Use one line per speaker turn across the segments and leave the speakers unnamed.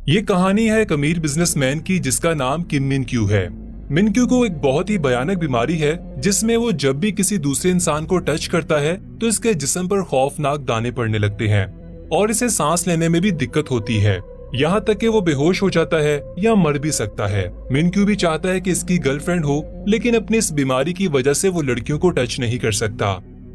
ये कहानी है एक अमीर बिजनेसमैन की जिसका नाम किम मिन क्यू है। मिन क्यू को एक बहुत ही भयानक बीमारी है जिसमें वो जब भी किसी दूसरे इंसान को टच करता है तो इसके जिस्म पर खौफनाक दाने पड़ने लगते हैं और इसे सांस लेने में भी दिक्कत होती है। यहाँ तक कि वो बेहोश हो जाता है या मर भी सकता है। मिन क्यू भी चाहता है कि इसकी गर्लफ्रेंड हो, लेकिन अपनी इस बीमारी की वजह से वो लड़कियों को टच नहीं कर सकता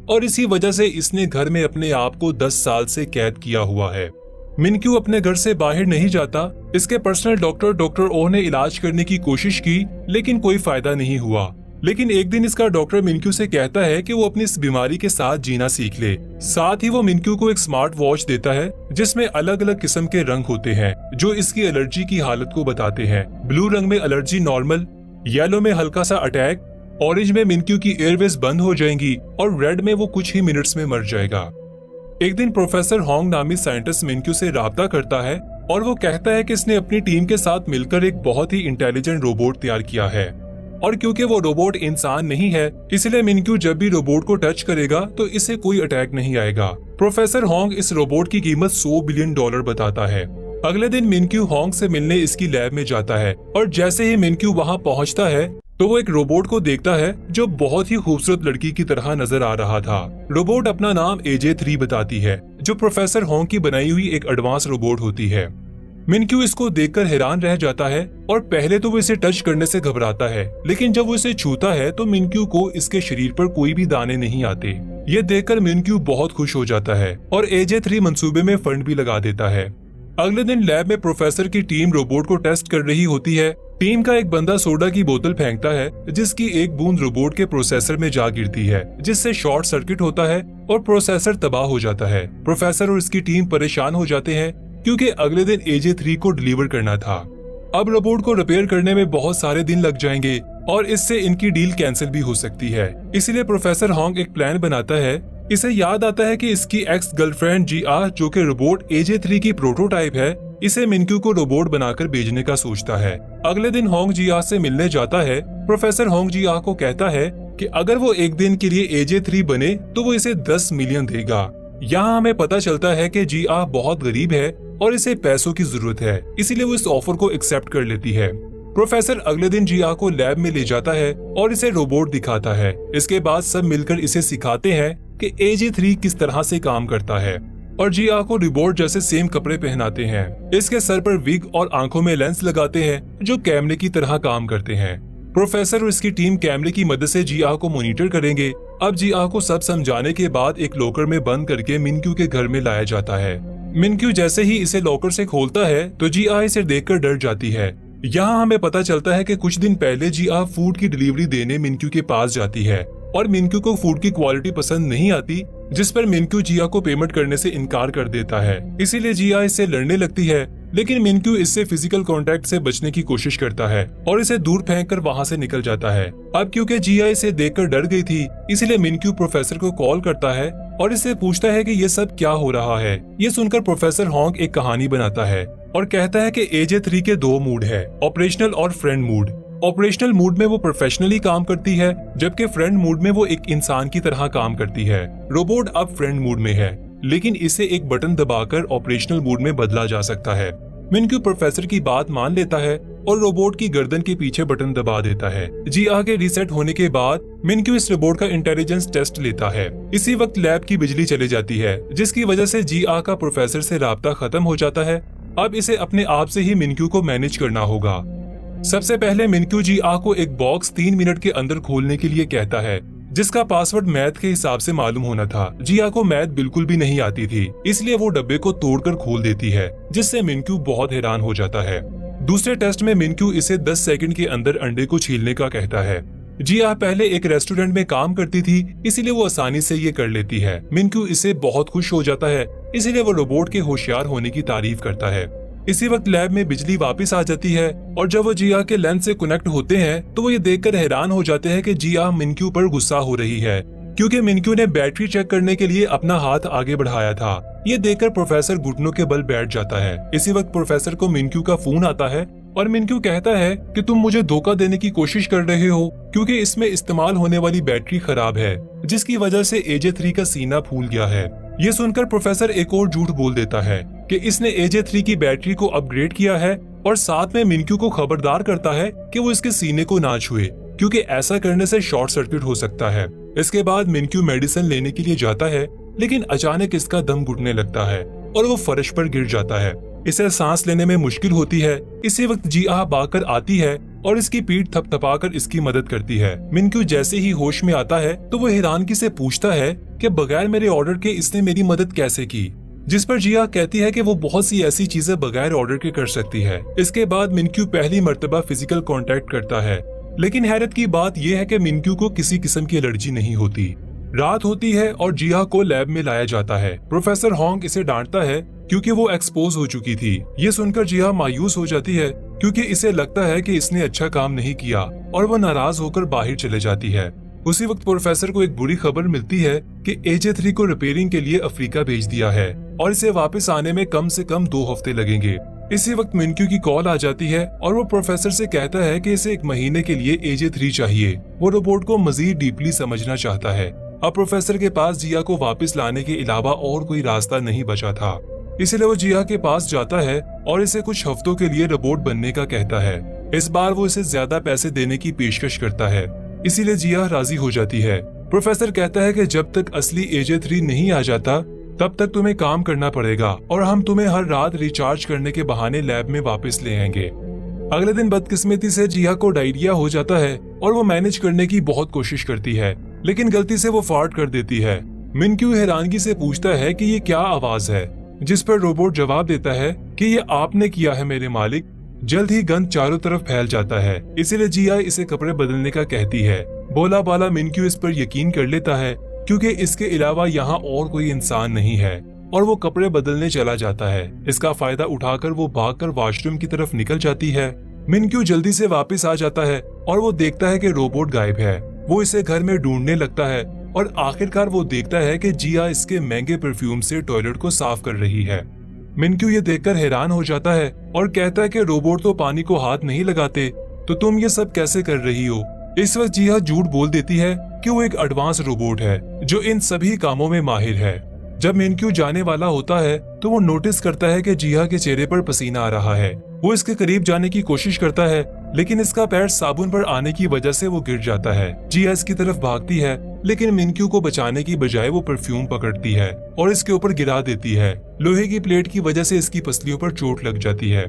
और इसी वजह से इसने घर में अपने आप को 10 साल से कैद किया हुआ है। मिन क्यू अपने घर से बाहर नहीं जाता। इसके पर्सनल डॉक्टर ओ ने इलाज करने की कोशिश की, लेकिन कोई फायदा नहीं हुआ। लेकिन एक दिन इसका डॉक्टर मिन क्यू से कहता है कि वो अपनी इस बीमारी के साथ जीना सीख ले। साथ ही वो मिन क्यू को एक स्मार्ट वॉच देता है जिसमें अलग अलग किस्म के रंग होते हैं जो इसकी एलर्जी की हालत को बताते हैं। ब्लू रंग में एलर्जी नॉर्मल, येलो में हल्का सा अटैक, ऑरेंज में मिन क्यू की एयरवेज बंद हो जाएंगी और रेड में वो कुछ ही मिनट्स में मर जाएगा। एक दिन प्रोफेसर होंग नामी साइंटिस्ट मिन क्यू से राब्ता करता है और वो कहता है कि इसने अपनी टीम के साथ मिलकर एक बहुत ही इंटेलिजेंट रोबोट तैयार किया है और क्योंकि वो रोबोट इंसान नहीं है इसलिए मिन क्यू जब भी रोबोट को टच करेगा तो इसे कोई अटैक नहीं आएगा। प्रोफेसर होंग इस रोबोट की कीमत $100 बिलियन बताता है। अगले दिन मिन क्यू होंग से मिलने इसकी लैब में जाता है और जैसे ही मिन क्यू वहाँ पहुँचता है तो वो एक रोबोट को देखता है जो बहुत ही खूबसूरत लड़की की तरह नजर आ रहा था। रोबोट अपना नाम AJ3 बताती है जो प्रोफेसर होंग की बनाई हुई एक एडवांस रोबोट होती है। मिन क्यू इसको देखकर हैरान रह जाता है और पहले तो वो इसे टच करने से घबराता है, लेकिन जब वो इसे छूता है तो मिन क्यू को इसके शरीर पर कोई भी दाने नहीं आते। ये देखकर मिन क्यू बहुत खुश हो जाता है और AJ3 मंसूबे में फंड भी लगा देता है। अगले दिन लैब में प्रोफेसर की टीम रोबोट को टेस्ट कर रही होती है। टीम का एक बंदा सोडा की बोतल फेंकता है जिसकी एक बूंद रोबोट के प्रोसेसर में जा गिरती है जिससे शॉर्ट सर्किट होता है और प्रोसेसर तबाह हो जाता है। प्रोफेसर और इसकी टीम परेशान हो जाते हैं क्योंकि अगले दिन AJ3 को डिलीवर करना था। अब रोबोट को रिपेयर करने में बहुत सारे दिन लग जाएंगे और इससे इनकी डील कैंसिल भी हो सकती है। इसलिए प्रोफेसर होंग एक प्लान बनाता है। इसे याद आता है कि इसकी एक्स गर्लफ्रेंड GR जो कि रोबोट AJ3 की प्रोटोटाइप है, इसे मिन क्यू को रोबोट बनाकर भेजने का सोचता है। अगले दिन होंग GR से मिलने जाता है। प्रोफेसर होंग GR को कहता है कि अगर वो एक दिन के लिए AJ3 बने तो वो इसे 10 मिलियन देगा। यहाँ हमें पता चलता है कि GR बहुत गरीब है और इसे पैसों की जरूरत है, इसीलिए वो इस ऑफर को एक्सेप्ट कर लेती है। प्रोफेसर अगले दिन GR को लैब में ले जाता है और इसे रोबोट दिखाता है। इसके बाद सब मिलकर इसे सिखाते हैं कि AJ3 किस तरह से काम करता है और GR को रोबोट जैसे सेम कपड़े पहनाते हैं। इसके सर पर विग और आंखों में लेंस लगाते हैं जो कैमरे की तरह काम करते हैं। प्रोफेसर और इसकी टीम कैमरे की मदद से GR को मॉनिटर करेंगे। अब GR को सब समझाने के बाद एक लॉकर में बंद करके मिन क्यू के घर में लाया जाता है। मिन क्यू जैसे ही इसे लॉकर से खोलता है तो GR इसे देखकर डर जाती है। यहाँ हमें पता चलता है कि कुछ दिन पहले GR फूड की डिलीवरी देने मिन क्यू के पास जाती है और मिन क्यू को फूड की क्वालिटी पसंद नहीं आती, जिस पर मिन क्यू GR को पेमेंट करने से इनकार कर देता है। इसीलिए GR इससे लड़ने लगती है, लेकिन मिन क्यू इससे फिजिकल कांटेक्ट से बचने की कोशिश करता है और इसे दूर फेंककर वहां से निकल जाता है। अब क्योंकि GR इसे देखकर डर गई थी, इसलिए मिन क्यू प्रोफेसर को कॉल करता है और इससे पूछता है कि ये सब क्या हो रहा है। ये सुनकर प्रोफेसर होंग एक कहानी बनाता है और कहता है कि AJ3 के 2 मूड है, ऑपरेशनल और फ्रेंड मूड। ऑपरेशनल मूड में वो प्रोफेशनली काम करती है, जबकि फ्रेंड मूड में वो एक इंसान की तरह काम करती है। रोबोट अब फ्रेंड मूड में है, लेकिन इसे एक बटन दबाकर ऑपरेशनल मूड में बदला जा सकता है। मिन क्यू प्रोफेसर की बात मान लेता है और रोबोट की गर्दन के पीछे बटन दबा देता है। GR के रीसेट होने के बाद मिन क्यू इस रोबोट का इंटेलिजेंस टेस्ट लेता है। इसी वक्त लैब की बिजली चली जाती है, जिसकी वजह से GR का प्रोफेसर से राब्ता खत्म हो जाता है। अब इसे अपने आप से ही मिन क्यू को मैनेज करना होगा। सबसे पहले मिन क्यू GR को एक बॉक्स 3 मिनट के अंदर खोलने के लिए कहता है, जिसका पासवर्ड मैथ के हिसाब से मालूम होना था। GR को मैथ बिल्कुल भी नहीं आती थी, इसलिए वो डब्बे को तोड़कर खोल देती है, जिससे मिन क्यू बहुत हैरान हो जाता है। दूसरे टेस्ट में मिन क्यू इसे 10 सेकंड के अंदर अंडे को छीलने का कहता है। GR पहले एक रेस्टोरेंट में काम करती थी, इसीलिए वो आसानी से ये कर लेती है। मिन क्यू इससे बहुत खुश हो जाता है, इसीलिए वो रोबोट के होशियार होने की तारीफ करता है। इसी वक्त लैब में बिजली वापस आ जाती है और जब वो GR के लेंस से कनेक्ट होते हैं तो वो ये देखकर हैरान हो जाते हैं कि GR मिन क्यू पर गुस्सा हो रही है, क्योंकि मिन क्यू ने बैटरी चेक करने के लिए अपना हाथ आगे बढ़ाया था। ये देखकर प्रोफेसर घुटनों के बल बैठ जाता है। इसी वक्त प्रोफेसर को मिन क्यू का फोन आता है और मिन क्यू कहता है कि तुम मुझे धोखा देने की कोशिश कर रहे हो, क्योंकि इसमें इस्तेमाल होने वाली बैटरी खराब है, जिसकी वजह से AJ3 का सीना फूल गया है। ये सुनकर प्रोफेसर एक और झूठ बोल देता है कि इसने AJ3 की बैटरी को अपग्रेड किया है और साथ में मिनक्यू को खबरदार करता है कि वो इसके सीने को ना छुए, क्योंकि ऐसा करने से शॉर्ट सर्किट हो सकता है। इसके बाद मिनक्यू मेडिसिन लेने के लिए जाता है, लेकिन अचानक इसका दम घुटने लगता है और वो फर्श पर गिर जाता है। इसे सांस लेने में मुश्किल होती है। इसी वक्त जिया भागकर आती है और इसकी पीठ थपथपाकर इसकी मदद करती है। मिनक्यू जैसे ही होश में आता है तो वो हैरानगी से पूछता है कि बगैर मेरे ऑर्डर के इसने मेरी मदद कैसे की, जिस पर जिया कहती है कि वो बहुत सी ऐसी चीजें बगैर ऑर्डर के कर सकती है। इसके बाद मिनक्यू पहली मर्तबा फिजिकल कांटेक्ट करता है, लेकिन हैरत की बात यह है कि मिनक्यू को किसी किस्म की एलर्जी नहीं होती। रात होती है और जिया को लैब में लाया जाता है। प्रोफेसर होंग इसे डांटता है क्योंकि वो एक्सपोज हो चुकी थी। ये सुनकर जिया मायूस हो जाती है क्योंकि इसे लगता है कि इसने अच्छा काम नहीं किया और वो नाराज होकर बाहर चले जाती है। उसी वक्त प्रोफेसर को एक बुरी खबर मिलती है कि AJ3 को रिपेयरिंग के लिए अफ्रीका भेज दिया है और इसे वापस आने में कम से कम 2 हफ्ते लगेंगे। इसी वक्त मिनक्यू की कॉल आ जाती है और वो प्रोफेसर से कहता है कि इसे 1 महीने के लिए AJ3 चाहिए। वो रोबोट को मजीद डीपली समझना चाहता है। अब प्रोफेसर के पास जिया को वापस लाने के अलावा और कोई रास्ता नहीं बचा था, इसलिए वो जिया के पास जाता है और इसे कुछ हफ्तों के लिए रोबोट बनने का कहता है। इस बार वो इसे ज्यादा पैसे देने की पेशकश करता है, इसीलिए जिया राजी हो जाती है। प्रोफेसर कहता है कि जब तक असली AJ3 नहीं आ जाता तब तक तुम्हें काम करना पड़ेगा और हम तुम्हें हर रात रिचार्ज करने के बहाने लैब में वापस ले आएंगे। अगले दिन बदकिस्मती से जिया को डायरिया हो जाता है और वो मैनेज करने की बहुत कोशिश करती है, लेकिन गलती से वो फार्ट कर देती है। मिनक्यू हैरानगी से पूछता है कि ये क्या आवाज है, जिस पर रोबोट जवाब देता है कि ये आपने किया है मेरे मालिक। जल्द ही गंध चारों तरफ फैल जाता है, इसीलिए जिया इसे कपड़े बदलने का कहती है। बोला बाला मिनक्यू इस पर यकीन कर लेता है क्योंकि इसके अलावा यहाँ और कोई इंसान नहीं है और वो कपड़े बदलने चला जाता है। इसका फायदा उठाकर वो भागकर वॉशरूम की तरफ निकल जाती है। मिनक्यू जल्दी से वापस आ जाता है और वो देखता है कि रोबोट गायब है। वो इसे घर में ढूंढने लगता है और आखिरकार वो देखता है कि जिया इसके महंगे परफ्यूम से टॉयलेट को साफ कर रही है। मिनक्यू ये देखकर हैरान हो जाता है और कहता है कि रोबोट तो पानी को हाथ नहीं लगाते, तो तुम ये सब कैसे कर रही हो। इस वक्त जिया झूठ बोल देती है कि वो एक एडवांस रोबोट है जो इन सभी कामों में माहिर है। जब मिनक्यू जाने वाला होता है तो वो नोटिस करता है कि जिया के चेहरे पर पसीना आ रहा है। वो इसके करीब जाने की कोशिश करता है, लेकिन इसका पैर साबुन पर आने की वजह से वो गिर जाता है। जिया इसकी तरफ भागती है, लेकिन मिनक्यू को बचाने की बजाय वो परफ्यूम पकड़ती है और इसके ऊपर गिरा देती है। लोहे की प्लेट की वजह से इसकी पसलियों पर चोट लग जाती है।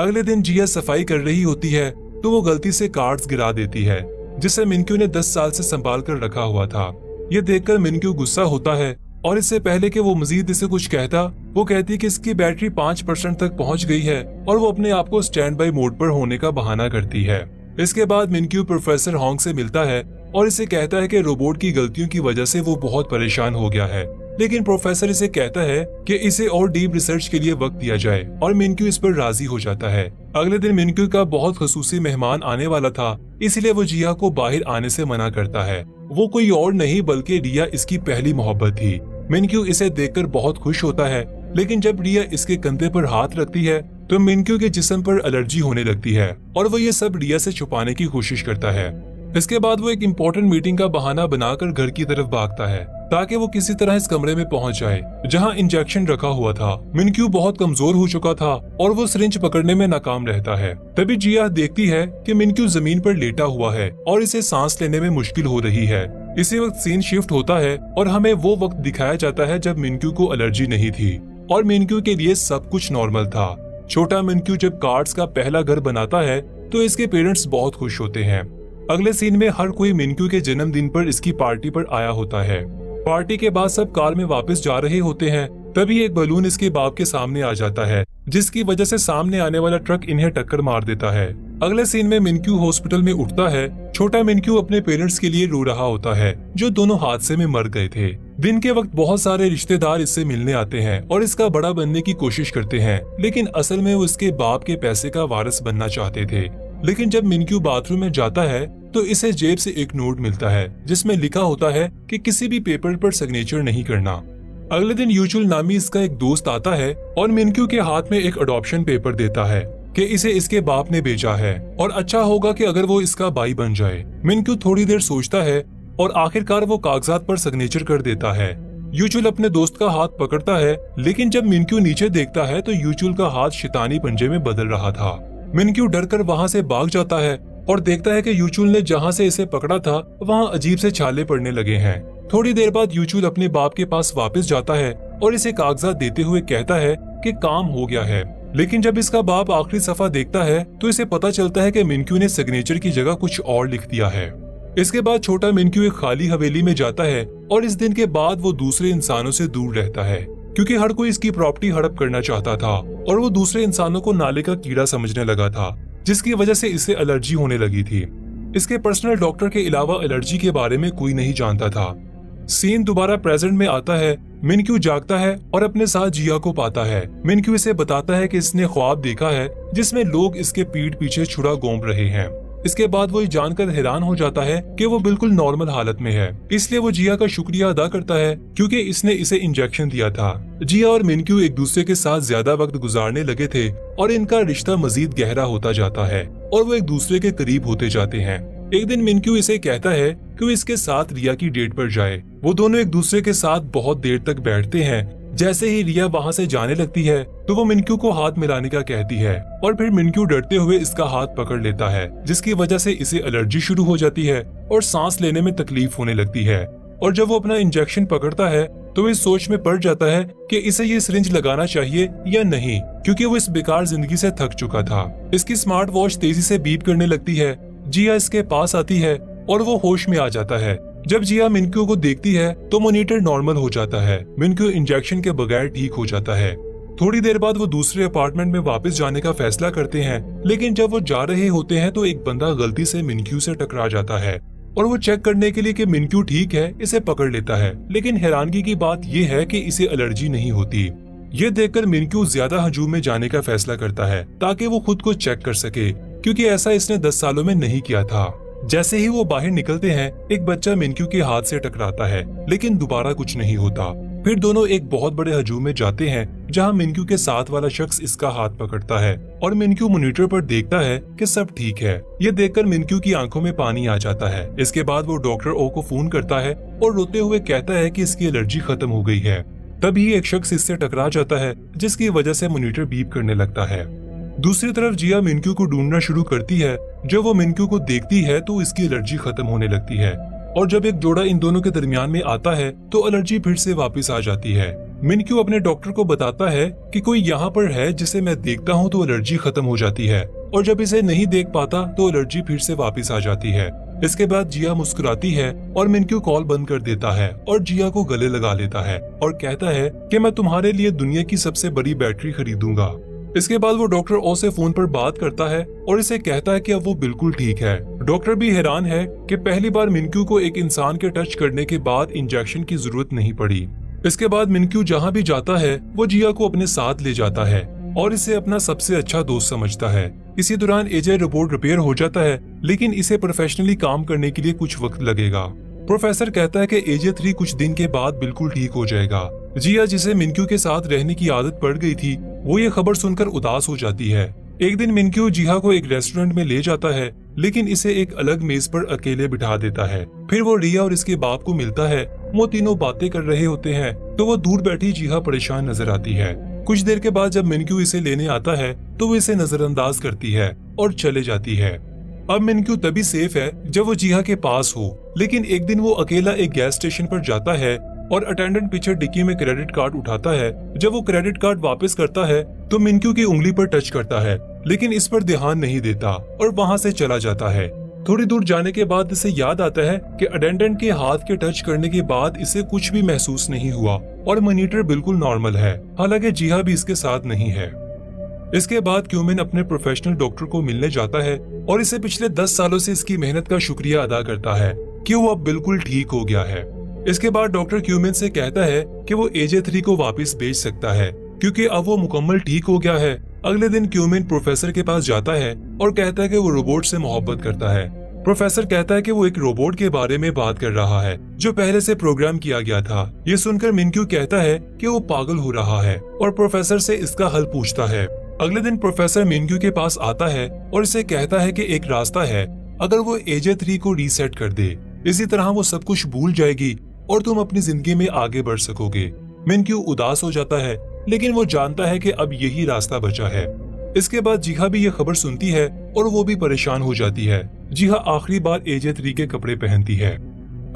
अगले दिन जिया सफाई कर रही होती है तो वो गलती से कार्ड्स गिरा देती है, जिसे मिनक्यू ने 10 साल से संभाल कर रखा हुआ था। ये देखकर मिनक्यू गुस्सा होता है और इससे पहले कि वो मजीद इसे कुछ कहता, वो कहती कि इसकी बैटरी 5% तक पहुंच गई है और वो अपने आप को स्टैंड बाई मोड पर होने का बहाना करती है। इसके बाद मिनक्यू प्रोफेसर होंग से मिलता है और इसे कहता है कि रोबोट की गलतियों की वजह से वो बहुत परेशान हो गया है, लेकिन प्रोफेसर इसे कहता है कि इसे और डीप रिसर्च के लिए वक्त दिया जाए और मिनक्यू इस पर राजी हो जाता है। अगले दिन मिनक्यू का बहुत खसूसी मेहमान आने वाला था, इसलिए वो जिया को बाहर आने से मना करता है। वो कोई और नहीं बल्कि रिया इसकी पहली मोहब्बत थी। मिनक्यू इसे देखकर बहुत खुश होता है, लेकिन जब रिया इसके कंधे पर हाथ रखती है तो मिनक्यू के जिस्म पर एलर्जी होने लगती है और वो ये सब रिया से छुपाने की कोशिश करता है। इसके बाद वो एक इम्पोर्टेंट मीटिंग का बहाना बनाकर घर की तरफ भागता है ताकि वो किसी तरह इस कमरे में पहुंच जाए जहां इंजेक्शन रखा हुआ था। मिनक्यू बहुत कमजोर हो चुका था और वो सिरिंज पकड़ने में नाकाम रहता है। तभी जिया देखती है कि मिनक्यू जमीन पर लेटा हुआ है और इसे सांस लेने में मुश्किल हो रही है। इसी वक्त सीन शिफ्ट होता है और हमें वो वक्त दिखाया जाता है जब मिनक्यू को एलर्जी नहीं थी और मिनक्यू के लिए सब कुछ नॉर्मल था। छोटा मिनक्यू जब कार्ड्स का पहला घर बनाता है तो इसके पेरेंट्स बहुत खुश होते हैं। अगले सीन में हर कोई मिनक्यू के जन्मदिन पर इसकी पार्टी पर आया होता है। पार्टी के बाद सब कार में वापस जा रहे होते हैं, तभी एक बलून इसके बाप के सामने आ जाता है, जिसकी वजह से सामने आने वाला ट्रक इन्हें टक्कर मार देता है। अगले सीन में मिनक्यू हॉस्पिटल में उठता है। छोटा मिनक्यू अपने पेरेंट्स के लिए रो रहा होता है जो दोनों हादसे में मर गए थे। दिन के वक्त बहुत सारे रिश्तेदार इससे मिलने आते हैं और इसका बड़ा बनने की कोशिश करते हैं, लेकिन असल में वो इसके बाप के पैसे का वारिस बनना चाहते थे। लेकिन जब मिनक्यू बाथरूम में जाता है तो इसे जेब से एक नोट मिलता है जिसमें लिखा होता है कि किसी भी पेपर पर सिग्नेचर नहीं करना। अगले दिन यूजुअल नामी इसका एक दोस्त आता है और मिनक्यू के हाथ में एक अडॉप्शन पेपर देता है कि इसे इसके बाप ने भेजा है और अच्छा होगा कि अगर वो इसका भाई बन जाए। मिनक्यू थोड़ी देर सोचता है और आखिरकार वो कागजात पर सिग्नेचर कर देता है। यूचुल अपने दोस्त का हाथ पकड़ता है, लेकिन जब मिनक्यू नीचे देखता है तो यूचुल का हाथ शैतानी पंजे में बदल रहा था। मिनक्यू डरकर वहां से भाग जाता है और देखता है कि यूचुल ने जहां से इसे पकड़ा था वहां अजीब से छाले पड़ने लगे हैं। थोड़ी देर बाद यूचुल अपने बाप के पास वापस जाता है और इसे कागजात देते हुए कहता है कि काम हो गया है। लेकिन जब इसका बाप आखिरी सफा देखता है तो इसे पता चलता है कि मिनक्यू ने सिग्नेचर की जगह कुछ और लिख दिया है। इसके बाद छोटा मिनक्यू एक खाली हवेली में जाता है और इस दिन के बाद वो दूसरे इंसानों से दूर रहता है, क्योंकि हर कोई इसकी प्रॉपर्टी हड़प करना चाहता था और वो दूसरे इंसानों को नाले का कीड़ा समझने लगा था, जिसकी वजह से इसे एलर्जी होने लगी थी। इसके पर्सनल डॉक्टर के अलावा एलर्जी के बारे में कोई नहीं जानता था। सीन दोबारा प्रेजेंट में आता है। मिनक्यू जागता है और अपने साथ जिया को पाता है। मिनक्यू इसे बताता है कि इसने ख्वाब देखा है जिसमें लोग इसके पीठ पीछे छुरा घोंप रहे हैं। इसके बाद वो ये जानकर हैरान हो जाता है कि वो बिल्कुल नॉर्मल हालत में है, इसलिए वो जिया का शुक्रिया अदा करता है क्योंकि इसने इसे इंजेक्शन दिया था। जिया और मिनक्यू एक दूसरे के साथ ज्यादा वक्त गुजारने लगे थे और इनका रिश्ता मजीद गहरा होता जाता है और वो एक दूसरे के करीब होते जाते हैं। एक दिन मिनक्यू इसे कहता है कि वो इसके साथ रिया की डेट पर जाए। वो दोनों एक दूसरे के साथ बहुत देर तक बैठते हैं। जैसे ही रिया वहाँ से जाने लगती है तो वो मिनक्यू को हाथ मिलाने का कहती है और फिर मिनक्यू डरते हुए इसका हाथ पकड़ लेता है, जिसकी वजह से इसे एलर्जी शुरू हो जाती है और सांस लेने में तकलीफ होने लगती है। और जब वो अपना इंजेक्शन पकड़ता है तो इस सोच में पड़ जाता है कि इसे ये सिरिंज लगाना चाहिए या नहीं, क्योंकि वो इस बेकार जिंदगी से थक चुका था। इसकी स्मार्ट वॉच तेजी से बीप करने लगती है। जिया इसके पास आती है और वो होश में आ जाता है। जब जिया मिनक्यू को देखती है तो मॉनिटर नॉर्मल हो जाता है। मिनक्यू इंजेक्शन के बगैर ठीक हो जाता है। थोड़ी देर बाद वो दूसरे अपार्टमेंट में वापस जाने का फैसला करते हैं, लेकिन जब वो जा रहे होते हैं तो एक बंदा गलती से मिनक्यू से टकरा जाता है और वो चेक करने के लिए कि मिनक्यू ठीक है इसे पकड़ लेता है। लेकिन हैरानगी की बात ये है कि इसे एलर्जी नहीं होती। ये देखकर मिनक्यू ज्यादा हजूम में जाने का फैसला करता है ताकि वो खुद को चेक कर सके, क्योंकि ऐसा इसने 10 सालों में नहीं किया था। जैसे ही वो बाहर निकलते हैं एक बच्चा मिनक्यू के हाथ से टकराता है, लेकिन दोबारा कुछ नहीं होता। फिर दोनों एक बहुत बड़े हजूम में जाते हैं जहां मिनक्यू के साथ वाला शख्स इसका हाथ पकड़ता है और मिनक्यू मॉनिटर पर देखता है कि सब ठीक है। ये देखकर मिनक्यू की आंखों में पानी आ जाता है। इसके बाद वो डॉक्टर ओ को फोन करता है और रोते हुए कहता है कि इसकी एलर्जी खत्म हो गई है। तभी एक शख्स इससे टकरा जाता है, जिसकी वजह से मॉनिटर बीप करने लगता है। दूसरी तरफ जिया मिनक्यू को ढूंढना शुरू करती है। जब वो मिनक्यू को देखती है तो इसकी एलर्जी खत्म होने लगती है और जब एक जोड़ा इन दोनों के दरमियान में आता है तो एलर्जी फिर से वापस आ जाती है। मिनक्यू अपने डॉक्टर को बताता है कि कोई यहाँ पर है जिसे मैं देखता हूँ तो एलर्जी खत्म हो जाती है, और जब इसे नहीं देख पाता तो एलर्जी फिर से वापस आ जाती है। इसके बाद जिया मुस्कुराती है और मिनक्यू कॉल बंद कर देता है और जिया को गले लगा लेता है और कहता है कि मैं तुम्हारे लिए दुनिया की सबसे बड़ी बैटरी खरीदूंगा। इसके बाद वो डॉक्टर ओ से फोन पर बात करता है और इसे कहता है कि अब वो बिल्कुल ठीक है। डॉक्टर भी हैरान है कि पहली बार मिनक्यू को एक इंसान के टच करने के बाद इंजेक्शन की जरूरत नहीं पड़ी। इसके बाद मिनक्यू जहाँ भी जाता है वो जिया को अपने साथ ले जाता है और इसे अपना सबसे अच्छा दोस्त समझता है। इसी दौरान एजे रोबोट रिपेयर हो जाता है, लेकिन इसे प्रोफेशनली काम करने के लिए कुछ वक्त लगेगा। प्रोफेसर कहता है कि एजे 3 कुछ दिन के बाद बिल्कुल ठीक हो जाएगा। जिया, जिसे मिनक्यू के साथ रहने की आदत पड़ गई थी, वो ये खबर सुनकर उदास हो जाती है। एक दिन मिनक्यू जिया को एक रेस्टोरेंट में ले जाता है, लेकिन इसे एक अलग मेज पर अकेले बिठा देता है। फिर वो रिया और इसके बाप को मिलता है। वो तीनों बातें कर रहे होते हैं तो वो दूर बैठी जिया परेशान नजर आती है। कुछ देर के बाद जब मिनक्यू इसे लेने आता है तो वो इसे नजरअंदाज करती है और चले जाती है। अब मिनक्यू तभी सेफ है जब वो जिया के पास हो, लेकिन एक दिन वो अकेला एक गैस स्टेशन पर जाता है और अटेंडेंट पीछे डिक्की में क्रेडिट कार्ड उठाता है। जब वो क्रेडिट कार्ड वापस करता है तो मिनक्यू की उंगली पर टच करता है, लेकिन इस पर ध्यान नहीं देता और वहाँ से चला जाता है। थोड़ी दूर जाने के बाद इसे याद आता है कि अटेंडेंट के हाथ के टच करने के बाद इसे कुछ भी महसूस नहीं हुआ और मॉनिटर बिल्कुल नॉर्मल है, हालांकि जिया भी इसके साथ नहीं है। इसके बाद क्यूमिन अपने प्रोफेशनल डॉक्टर को मिलने जाता है और इसे पिछले 10 सालों से इसकी मेहनत का शुक्रिया अदा करता है कि वो अब बिल्कुल ठीक हो गया है। इसके बाद डॉक्टर क्यूमिन से कहता है कि वो एजे 3 को वापस भेज सकता है क्योंकि अब वो मुकम्मल ठीक हो गया है। अगले दिन क्यूमिन प्रोफेसर के पास जाता है और कहता है कि वो रोबोट से मोहब्बत करता है। प्रोफेसर कहता है कि वो एक रोबोट के बारे में बात कर रहा है जो पहले से प्रोग्राम किया गया था। ये सुनकर मिनक्यू कहता है कि वो पागल हो रहा है और प्रोफेसर से इसका हल पूछता है। अगले दिन प्रोफेसर मिनक्यू के पास आता है और इसे कहता है कि एक रास्ता है, अगर वो एजे 3 को रीसेट कर दे, इसी तरह वो सब कुछ भूल जाएगी और तुम अपनी जिंदगी में आगे बढ़ सकोगे। मिनक्यू उदास हो जाता है, लेकिन वो जानता है कि अब यही रास्ता बचा है। इसके बाद जीहा भी ये खबर सुनती है और वो भी परेशान हो जाती है। जीहा आखिरी बार AJ3 के कपड़े पहनती है।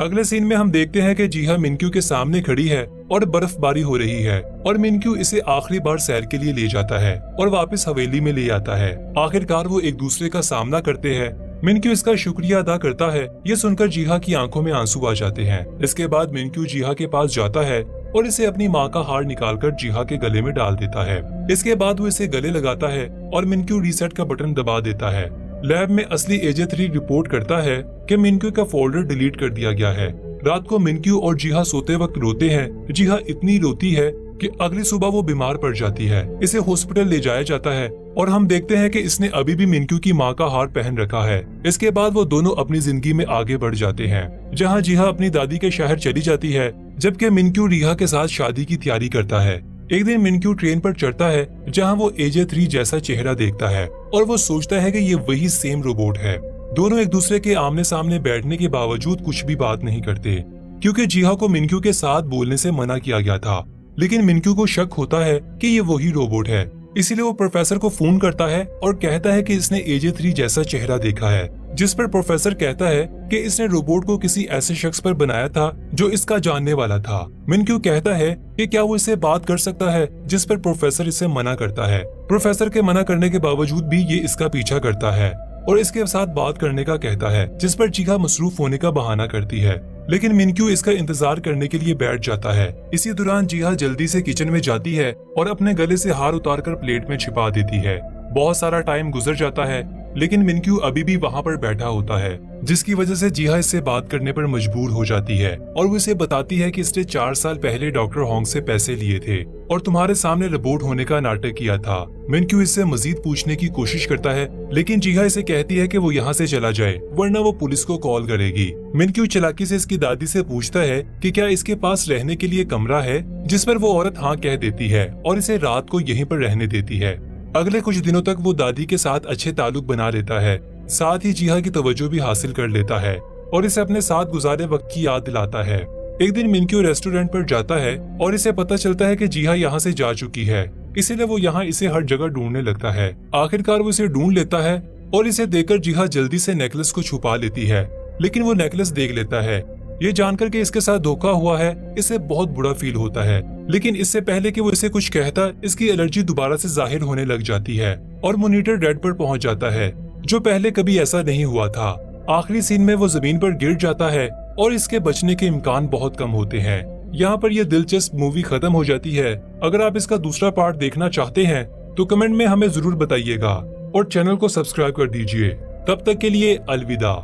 अगले सीन में हम देखते हैं कि जीहा मिनक्यू के सामने खड़ी है और बर्फबारी हो रही है और मिनक्यू इसे आखिरी बार सैर के लिए ले जाता है और वापस हवेली में ले आता है। आखिरकार वो एक दूसरे का सामना करते हैं। मिनक्यू इसका शुक्रिया अदा करता है। ये सुनकर जीहा की आंखों में आंसू आ जाते हैं। इसके बाद मिनक्यू जीहा के पास जाता है और इसे अपनी माँ का हार निकालकर जीहा के गले में डाल देता है। इसके बाद वो इसे गले लगाता है और मिनक्यू रीसेट का बटन दबा देता है। लैब में असली AJ3 रिपोर्ट करता है कि मिनक्यू का फोल्डर डिलीट कर दिया गया है। रात को मिनक्यू और जीहा सोते वक्त रोते हैं। जीहा इतनी रोती है कि अगली सुबह वो बीमार पड़ जाती है। इसे हॉस्पिटल ले जाया जाता है और हम देखते हैं कि इसने अभी भी मिनक्यू की माँ का हार पहन रखा है। इसके बाद वो दोनों अपनी जिंदगी में आगे बढ़ जाते हैं, जहाँ जीहा अपनी दादी के शहर चली जाती है, जबकि मिनक्यू रिहा के साथ शादी की तैयारी करता है। एक दिन मिनक्यू ट्रेन पर चढ़ता है, जहाँ वो AJ3 जैसा चेहरा देखता है और वो सोचता है कि ये वही सेम रोबोट है। दोनों एक दूसरे के आमने सामने बैठने के बावजूद कुछ भी बात नहीं करते, क्योंकि जीहा को मिनक्यू के साथ बोलने से मना किया गया था। लेकिन मिनक्यू को शक होता है कि ये वही रोबोट है, इसीलिए वो प्रोफेसर को फोन करता है और कहता है कि इसने AJ3 जैसा चेहरा देखा है। जिस पर प्रोफेसर कहता है कि इसने रोबोट को किसी ऐसे शख्स पर बनाया था जो इसका जानने वाला था। मिनक्यू कहता है कि क्या वो इससे बात कर सकता है, जिस पर प्रोफेसर इसे मना करता है। प्रोफेसर के मना करने के बावजूद भी ये इसका पीछा करता है और इसके साथ बात करने का कहता है, जिस पर जीहा मसरूफ होने का बहाना करती है। लेकिन मिनक्यू इसका इंतजार करने के लिए बैठ जाता है। इसी दौरान जीहा जल्दी से किचन में जाती है और अपने गले से हार उतारकर प्लेट में छिपा देती है। बहुत सारा टाइम गुजर जाता है, लेकिन मिनक्यू अभी भी वहाँ पर बैठा होता है, जिसकी वजह से जीहा इससे बात करने पर मजबूर हो जाती है और वो इसे बताती है कि इसने 4 साल पहले डॉक्टर होंग से पैसे लिए थे और तुम्हारे सामने रोबोट होने का नाटक किया था। मिनक्यू इससे मजीद पूछने की कोशिश करता है, लेकिन जीहा इसे कहती है कि वो यहाँ से चला जाए, वरना वो पुलिस को कॉल करेगी। मिनक्यू चालाकी से इसकी दादी से पूछता है कि क्या इसके पास रहने के लिए कमरा है, जिस पर वो औरत हाँ कह देती है और इसे रात को यहीं पर रहने देती है। अगले कुछ दिनों तक वो दादी के साथ अच्छे ताल्लुक बना लेता है, साथ ही जीहा की तवज्जो भी हासिल कर लेता है और इसे अपने साथ गुजारे वक्त की याद दिलाता है। एक दिन मिनक्यू रेस्टोरेंट पर जाता है और इसे पता चलता है कि जीहा यहाँ से जा चुकी है, इसीलिए वो यहाँ इसे हर जगह ढूंढने लगता है। आखिरकार वो इसे ढूंढ लेता है और इसे देखकर जीहा जल्दी से नेकलेस को छुपा लेती है, लेकिन वो नेकलेस देख लेता है। ये जानकर के इसके साथ धोखा हुआ है, इसे बहुत बुरा फील होता है, लेकिन इससे पहले कि वो इसे कुछ कहता, इसकी एलर्जी दोबारा से जाहिर होने लग जाती है और मॉनिटर डेड पर पहुंच जाता है, जो पहले कभी ऐसा नहीं हुआ था। आखिरी सीन में वो जमीन पर गिर जाता है और इसके बचने के इम्कान बहुत कम होते हैं। यहाँ पर यह दिलचस्प मूवी खत्म हो जाती है। अगर आप इसका दूसरा पार्ट देखना चाहते हैं तो कमेंट में हमें जरूर बताइएगा और चैनल को सब्सक्राइब कर दीजिए। तब तक के लिए अलविदा।